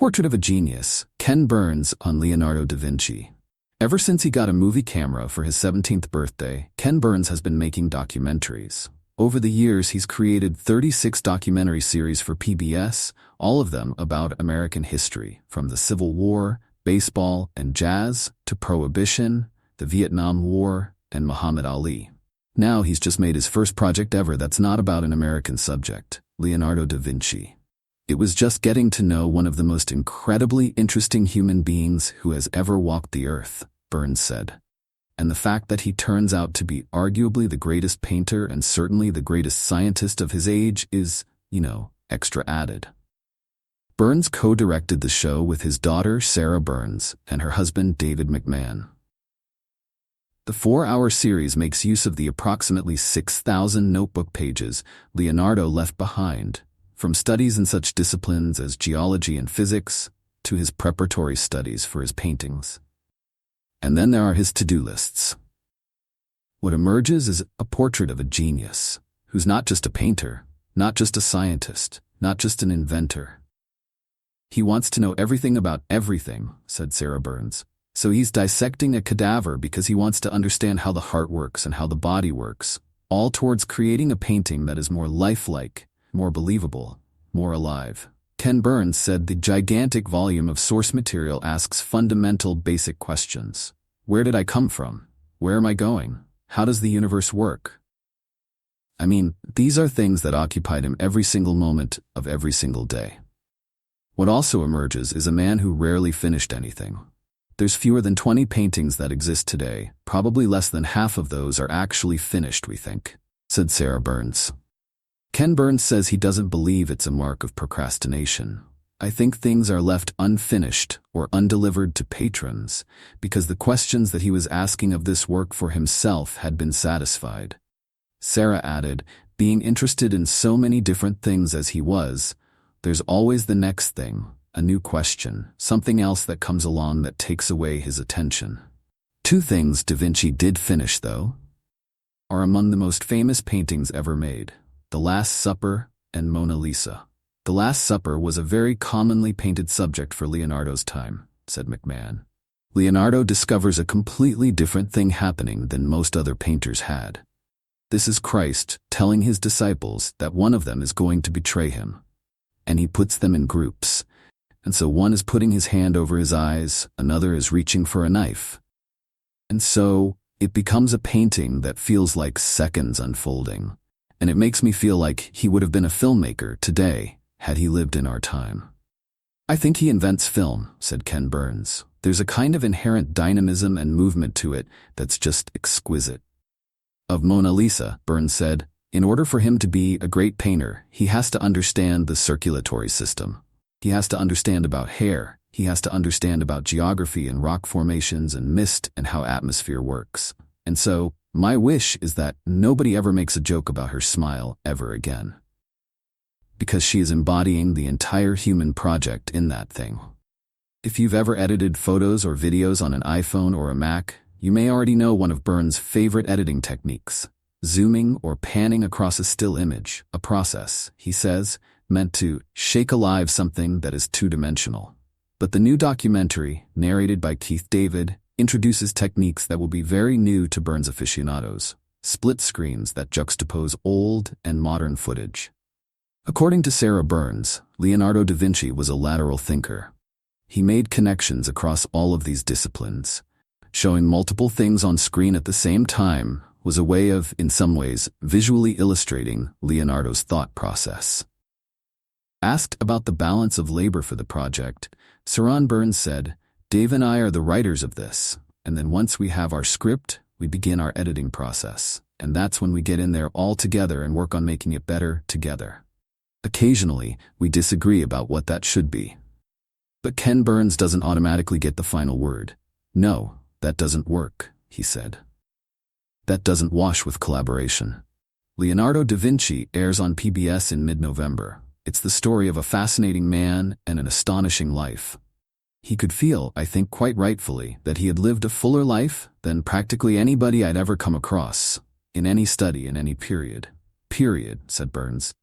Portrait of a Genius, Ken Burns on Leonardo da Vinci. Ever since he got a movie camera for his 17th birthday, Ken Burns has been making documentaries. Over the years, he's created 36 documentary series for PBS, all of them about American history, from the Civil War, baseball and jazz, to Prohibition, the Vietnam War, and Muhammad Ali. Now he's just made his first project ever that's not about an American subject, Leonardo da Vinci. It was just getting to know one of the most incredibly interesting human beings who has ever walked the earth, Burns said. And the fact that he turns out to be arguably the greatest painter and certainly the greatest scientist of his age is, extra added. Burns co-directed the show with his daughter Sarah Burns and her husband David McMahon. The 4-hour series makes use of the approximately 6,000 notebook pages Leonardo left behind, from studies in such disciplines as geology and physics to his preparatory studies for his paintings. And then there are his to-do lists. What emerges is a portrait of a genius, who's not just a painter, not just a scientist, not just an inventor. He wants to know everything about everything, said Sarah Burns. So he's dissecting a cadaver because he wants to understand how the heart works and how the body works, all towards creating a painting that is more lifelike, more believable, more alive. Ken Burns said the gigantic volume of source material asks fundamental basic questions. Where did I come from? Where am I going? How does the universe work? These are things that occupied him every single moment of every single day. What also emerges is a man who rarely finished anything. There's fewer than 20 paintings that exist today. Probably less than half of those are actually finished, we think, said Sarah Burns. Ken Burns says he doesn't believe it's a mark of procrastination. I think things are left unfinished or undelivered to patrons because the questions that he was asking of this work for himself had been satisfied. Sarah added, being interested in so many different things as he was, there's always the next thing, a new question, something else that comes along that takes away his attention. 2 things Da Vinci did finish, though, are among the most famous paintings ever made: The Last Supper and Mona Lisa. The Last Supper was a very commonly painted subject for Leonardo's time, said McMahon. Leonardo discovers a completely different thing happening than most other painters had. This is Christ telling his disciples that one of them is going to betray him. And he puts them in groups. And so one is putting his hand over his eyes, another is reaching for a knife. And so it becomes a painting that feels like seconds unfolding. And it makes me feel like he would have been a filmmaker today had he lived in our time. I think he invents film, said Ken Burns. There's a kind of inherent dynamism and movement to it that's just exquisite. Of Mona Lisa, Burns said, in order for him to be a great painter, he has to understand the circulatory system. He has to understand about hair. He has to understand about geography and rock formations and mist and how atmosphere works. And so, my wish is that nobody ever makes a joke about her smile ever again. Because she is embodying the entire human project in that thing. If you've ever edited photos or videos on an iPhone or a Mac, you may already know one of Burns' favorite editing techniques: zooming or panning across a still image, a process, he says, meant to shake alive something that is two-dimensional. But the new documentary, narrated by Keith David, introduces techniques that will be very new to Burns aficionados: split screens that juxtapose old and modern footage. According to Sarah Burns, Leonardo da Vinci was a lateral thinker. He made connections across all of these disciplines. Showing multiple things on screen at the same time was a way of, in some ways, visually illustrating Leonardo's thought process. Asked about the balance of labor for the project, Sarah Burns said, "Dave and I are the writers of this, and then once we have our script, we begin our editing process, and that's when we get in there all together and work on making it better together. Occasionally, we disagree about what that should be. But Ken Burns doesn't automatically get the final word. No, that doesn't work," he said. That doesn't wash with collaboration. Leonardo da Vinci airs on PBS in mid-November. It's the story of a fascinating man and an astonishing life. He could feel, I think quite rightfully, that he had lived a fuller life than practically anybody I'd ever come across, in any study in any period. Period, said Burns.